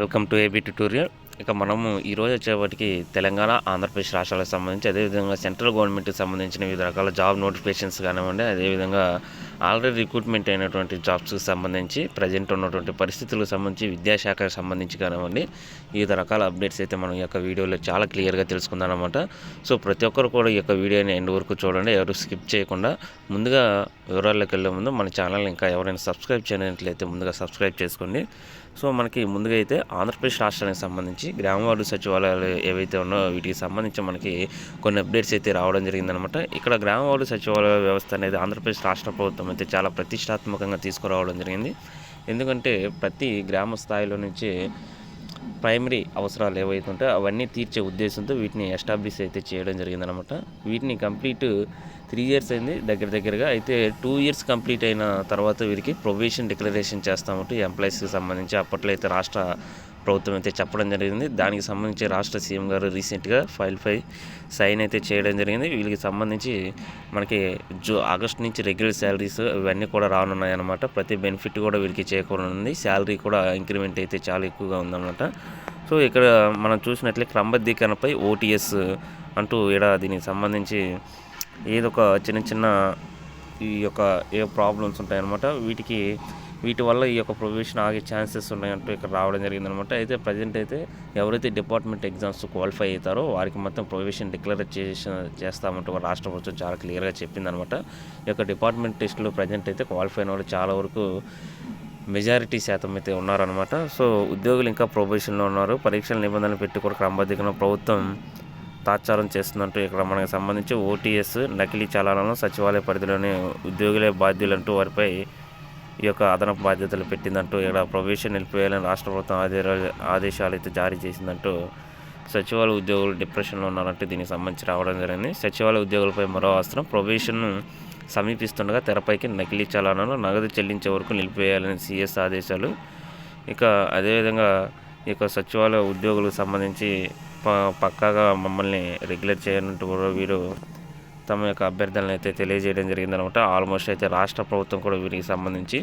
Welcome to AB tutorial. ఇక మనము ఈరోజు వచ్చేవాటికి తెలంగాణ, ఆంధ్రప్రదేశ్ రాష్ట్రాలకు సంబంధించి, అదేవిధంగా సెంట్రల్ గవర్నమెంట్కి సంబంధించిన వివిధ రకాల జాబ్ నోటిఫికేషన్స్ కానివ్వండి, అదేవిధంగా ఆల్రెడీ రిక్రూట్మెంట్ అయినటువంటి జాబ్స్కి సంబంధించి, ప్రజెంట్ ఉన్నటువంటి పరిస్థితులకు సంబంధించి, విద్యాశాఖకు సంబంధించి కానివ్వండి, వివిధ రకాల అప్డేట్స్ అయితే మనం ఈ యొక్క వీడియోలో చాలా క్లియర్గా తెలుసుకుందాం అనమాట. సో ప్రతి ఒక్కరు కూడా ఈ యొక్క వీడియోని ఎండ్ వరకు చూడండి, ఎవరు స్కిప్ చేయకుండా. ముందుగా వివరాల్లోకి వెళ్ళే ముందు మన ఛానల్ ఇంకా ఎవరైనా సబ్స్క్రైబ్ చేయనట్లయితే ముందుగా సబ్స్క్రైబ్ చేసుకోండి. సో మనకి ముందుగా అయితే ఆంధ్రప్రదేశ్ రాష్ట్రానికి సంబంధించి గ్రామ వార్డు సచివాలయాలు ఏవైతే ఉన్నాయో వీటికి సంబంధించి మనకి కొన్ని అప్డేట్స్ అయితే రావడం జరిగిందనమాట. ఇక్కడ గ్రామ వార్డు సచివాలయ వ్యవస్థ అనేది ఆంధ్రప్రదేశ్ రాష్ట్ర ప్రభుత్వం అయితే చాలా ప్రతిష్టాత్మకంగా తీసుకురావడం జరిగింది. ఎందుకంటే ప్రతి గ్రామ స్థాయిలో నుంచి ప్రైమరీ అవసరాలు ఏవైతే ఉంటాయో అవన్నీ తీర్చే ఉద్దేశంతో వీటిని ఎస్టాబ్లిష్ అయితే చేయడం జరిగిందనమాట. వీటిని కంప్లీట్ 3 years అయింది దగ్గరగా. అయితే 2 years కంప్లీట్ అయిన తర్వాత వీరికి ప్రొవిషన్ డిక్లరేషన్ చేస్తామంటూ ఎంప్లాయీస్కి సంబంధించి అప్పట్లో అయితే రాష్ట్ర ప్రభుత్వం అయితే చెప్పడం జరిగింది. దానికి సంబంధించి రాష్ట్ర సీఎం గారు రీసెంట్గా ఫైల్పై సైన్ అయితే చేయడం జరిగింది. వీళ్ళకి సంబంధించి మనకి ఆగస్టు నుంచి రెగ్యులర్ శాలరీస్ ఇవన్నీ కూడా రానున్నాయన్నమాట. ప్రతి బెనిఫిట్ కూడా వీరికి చేకూరనుంది. శాలరీ కూడా ఇంక్రిమెంట్ అయితే చాలా ఎక్కువగా ఉందన్నమాట. సో ఇక్కడ మనం చూసినట్లే క్రమబద్ధీకరణపై ఓటీఎస్ అంటూ ఇక్కడ దీనికి సంబంధించి ఏదో ఒక చిన్న ఈ యొక్క ఏ ప్రాబ్లమ్స్ ఉంటాయన్నమాట. వీటి వల్ల ఈ యొక్క ప్రొవిషన్ ఆగే ఛాన్సెస్ ఉన్నాయంటూ ఇక్కడ రావడం జరిగిందనమాట. అయితే ప్రజెంట్ అయితే ఎవరైతే డిపార్ట్మెంట్ ఎగ్జామ్స్ క్వాలిఫై అవుతారో వారికి మొత్తం ప్రొవిషన్ డిక్లరేషన్ చేస్తామంటూ రాష్ట్ర ప్రభుత్వం చాలా క్లియర్గా చెప్పిందనమాట. ఈ యొక్క డిపార్ట్మెంట్ టెస్టులు ప్రజెంట్ అయితే క్వాలిఫై అయిన వాళ్ళు చాలా వరకు మెజారిటీ శాతం అయితే ఉన్నారనమాట. సో ఉద్యోగులు ఇంకా ప్రొబేషన్లో ఉన్నారు. పరీక్షల నిబంధనలు పెట్టి కూడా క్రమబద్ధీకరణ ప్రభుత్వం తాత్సారం చేస్తుందంటూ ఇక్కడ మనకు సంబంధించి ఓటీఎస్ నకిలీ చలానాలను సచివాలయ పరిధిలోని ఉద్యోగులే బాధ్యులంటూ వారిపై ఈ యొక్క అదనపు బాధ్యతలు పెట్టిందంటూ ఇక్కడ ప్రొవిషన్ నిలిపివేయాలని రాష్ట్ర ప్రభుత్వం ఆదేశాలు అయితే జారీ చేసిందంటూ సచివాలయ ఉద్యోగులు డిప్రెషన్లో ఉన్నారంటే దీనికి సంబంధించి రావడం జరిగింది. సచివాలయ ఉద్యోగులపై మరో అస్త్రం, ప్రొవిషన్ సమీపిస్తుండగా తెరపైకి నకిలీ చలానాలను నగదు చెల్లించే వరకు నిలిపివేయాలని సిఎస్ ఆదేశాలు. ఇక అదేవిధంగా ఈ యొక్క సచివాలయ ఉద్యోగులకు సంబంధించి పక్కాగా మమ్మల్ని రెగ్యులర్ చేయనంటూ కూడా వీరు తమ యొక్క అభ్యర్థనలు అయితే తెలియజేయడం జరిగిందనమాట. ఆల్మోస్ట్ అయితే రాష్ట్ర ప్రభుత్వం కూడా వీరికి సంబంధించి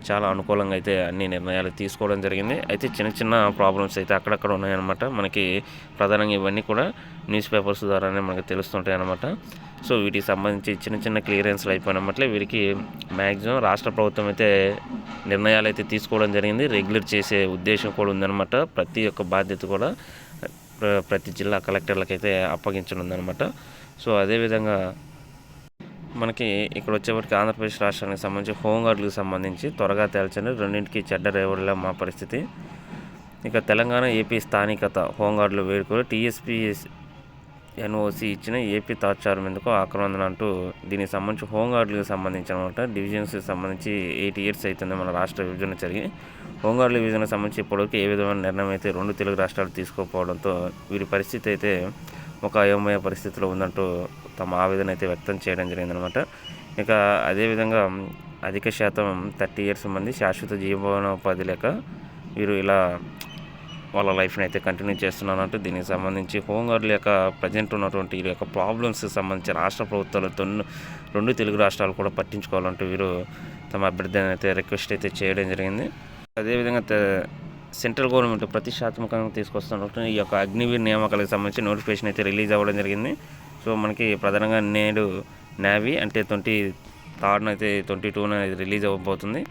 చాలా అనుకూలంగా అయితే అన్ని నిర్ణయాలు తీసుకోవడం జరిగింది. అయితే చిన్న ప్రాబ్లమ్స్ అయితే అక్కడక్కడ ఉన్నాయన్నమాట. మనకి ప్రధానంగా ఇవన్నీ కూడా న్యూస్ పేపర్స్ ద్వారానే మనకి తెలుస్తుంటాయి అన్నమాట. సో వీటికి సంబంధించి చిన్న క్లియరెన్స్లు అయిపోయినట్లే వీరికి మ్యాక్సిమం రాష్ట్ర ప్రభుత్వం అయితే నిర్ణయాలు అయితే తీసుకోవడం జరిగింది. రెగ్యులర్ చేసే ఉద్దేశం కూడా ఉందన్నమాట. ప్రతి ఒక్క బాధ్యత కూడా ప్రతి జిల్లా కలెక్టర్లకైతే అప్పగించనుందనమాట. సో అదేవిధంగా మనకి ఇక్కడ వచ్చేప్పటికి ఆంధ్రప్రదేశ్ రాష్ట్రానికి సంబంధించి హోంగార్డులకు సంబంధించి త్వరగా తేల్చండి, రెండింటికి చెడ్డ రేవుడులా మా పరిస్థితి. ఇక తెలంగాణ, ఏపీ స్థానికత హోంగార్డుల వేడుకలు TSPSC NOC ఇచ్చిన ఏపీ తాత్సారం ఎందుకు ఆక్రమణ అంటూ దీనికి సంబంధించి హోంగార్డులకు సంబంధించి అనమాట. డివిజన్స్కి సంబంధించి 8 years అవుతుంది మన రాష్ట్ర విభజన జరిగి. హోంగార్డుల విభజనకు సంబంధించి ఇప్పటివరకు ఏ విధమైన నిర్ణయం అయితే 2 తెలుగు రాష్ట్రాలు తీసుకోకపోవడంతో వీరి పరిస్థితి అయితే ఒక అయోమయ పరిస్థితిలో ఉందంటూ తమ ఆవేదన అయితే వ్యక్తం చేయడం జరిగిందనమాట. ఇక అదేవిధంగా అధిక శాతం 30 years మంది శాశ్వత జీవనోపాధి లేక వీరు ఇలా వాళ్ళ లైఫ్ని అయితే కంటిన్యూ చేస్తున్నారంటూ దీనికి సంబంధించి హోంగార్డుల యొక్క ప్రజెంట్ ఉన్నటువంటి వీరి యొక్క ప్రాబ్లమ్స్కి సంబంధించి రాష్ట్ర ప్రభుత్వాలతో 2 తెలుగు రాష్ట్రాలు కూడా పట్టించుకోవాలంటూ వీరు తమ అభ్యర్థన అయితే రిక్వెస్ట్ అయితే చేయడం జరిగింది. అదేవిధంగా సెంట్రల్ గవర్నమెంట్ ప్రతిష్టాత్మకంగా తీసుకొస్తున్నట్టు ఈ యొక్క అగ్నివీర్ నియామకాలకు సంబంధించి నోటిఫికేషన్ అయితే రిలీజ్ అవ్వడం జరిగింది. సో మనకి ప్రధానంగా నేడు నేవీ అంటే 23rd అయితే 22న రిలీజ్ అవ్వబోతుంది.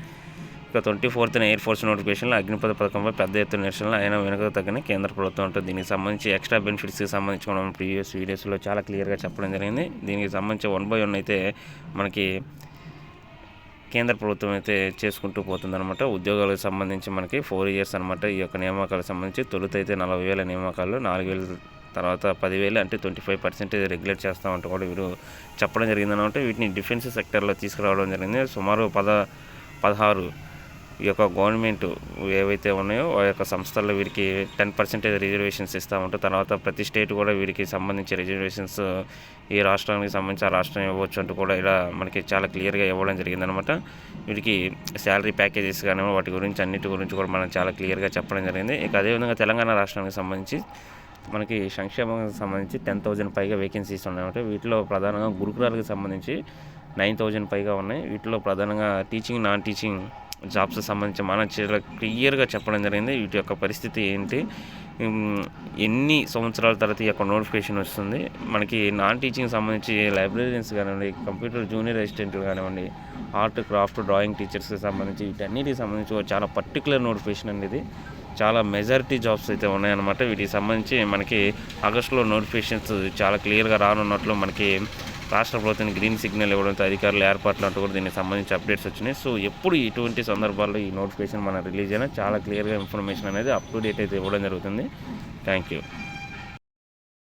ఇక 24th ఎయిర్ ఫోర్స్ నోటిఫికేషన్లో అగ్నిపథ పథకంపై పెద్ద ఎత్తున నిరసనలు అయినా వెనుక తగ్గని కేంద్ర ప్రభుత్వం ఉంటుంది. దీనికి సంబంధించి ఎక్స్ట్రా బెనిఫిట్స్కి సంబంధించి మనం ప్రీవియస్ వీడియోస్లో చాలా క్లియర్గా చెప్పడం జరిగింది. దీనికి సంబంధించి 1 by 1 అయితే మనకి కేంద్ర ప్రభుత్వం అయితే చేసుకుంటూ పోతుందన్నమాట. ఉద్యోగాలకు సంబంధించి మనకి 4 years అనమాట. ఈ యొక్క నియామకాలకు సంబంధించి తొలుత అయితే 40,000 నియామకాలు, 4,000 తర్వాత 10,000 అంటే 25% రెగ్యులేట్ చేస్తామంటూ కూడా వీరు చెప్పడం జరిగిందనమాట. వీటిని డిఫెన్స్ సెక్టర్లో తీసుకురావడం జరిగింది. సుమారు 16 ఈ యొక్క గవర్నమెంట్ ఏవైతే ఉన్నాయో ఆ యొక్క సంస్థల్లో వీరికి 10% రిజర్వేషన్స్ ఇస్తామంటూ, తర్వాత ప్రతి స్టేట్ కూడా వీరికి సంబంధించి రిజర్వేషన్స్ ఈ రాష్ట్రానికి సంబంధించి ఆ రాష్ట్రం ఇవ్వచ్చు అంటూ కూడా ఇలా మనకి చాలా క్లియర్గా ఇవ్వడం జరిగిందనమాట. వీరికి శాలరీ ప్యాకేజెస్ కానీ వాటి గురించి అన్నిటి గురించి కూడా మనం చాలా క్లియర్గా చెప్పడం జరిగింది. ఇక అదేవిధంగా తెలంగాణ రాష్ట్రానికి సంబంధించి మనకి సంక్షేమానికి సంబంధించి 10,000 పైగా వేకెన్సీస్ ఉన్నాయన్నమాట. వీటిలో ప్రధానంగా గురుకులాలకు సంబంధించి 9,000 పైగా ఉన్నాయి. వీటిలో ప్రధానంగా టీచింగ్, నాన్ టీచింగ్ జాబ్స్ సంబంధించి మన చాలా క్లియర్గా చెప్పడం జరిగింది. వీటి యొక్క పరిస్థితి ఏంటి, ఎన్ని సంవత్సరాల తర్వాత ఈ యొక్క నోటిఫికేషన్ వస్తుంది, మనకి నాన్ టీచింగ్ సంబంధించి లైబ్రరీన్స్ కానివ్వండి, కంప్యూటర్ జూనియర్ అసిస్టెంట్లు కానివ్వండి, ఆర్ట్ క్రాఫ్ట్ డ్రాయింగ్ టీచర్స్కి సంబంధించి వీటన్నిటికి సంబంధించి చాలా పర్టికులర్ నోటిఫికేషన్ అనేది, చాలా మెజారిటీ జాబ్స్ అయితే ఉన్నాయన్నమాట. వీటికి సంబంధించి మనకి ఆగస్టులో నోటిఫికేషన్స్ చాలా క్లియర్గా రానున్నట్లు మనకి రాష్ట్ర ప్రభుత్వం గ్రీన్ సిగ్నల్ ఇవ్వడంతో అధికారులు ఏర్పాట్లు అంటూ కూడా దీనికి సంబంధించి అప్డేట్స్ వచ్చినాయి. సో ఎప్పుడు ఇటువంటి సందర్భాల్లో ఈ నోటిఫికేషన్ మన రిలీజ్ అయినా చాలా క్లియర్గా ఇన్ఫర్మేషన్ అనేది అప్ టు డేట్ అయితే ఇవ్వడం జరుగుతుంది. Thank you.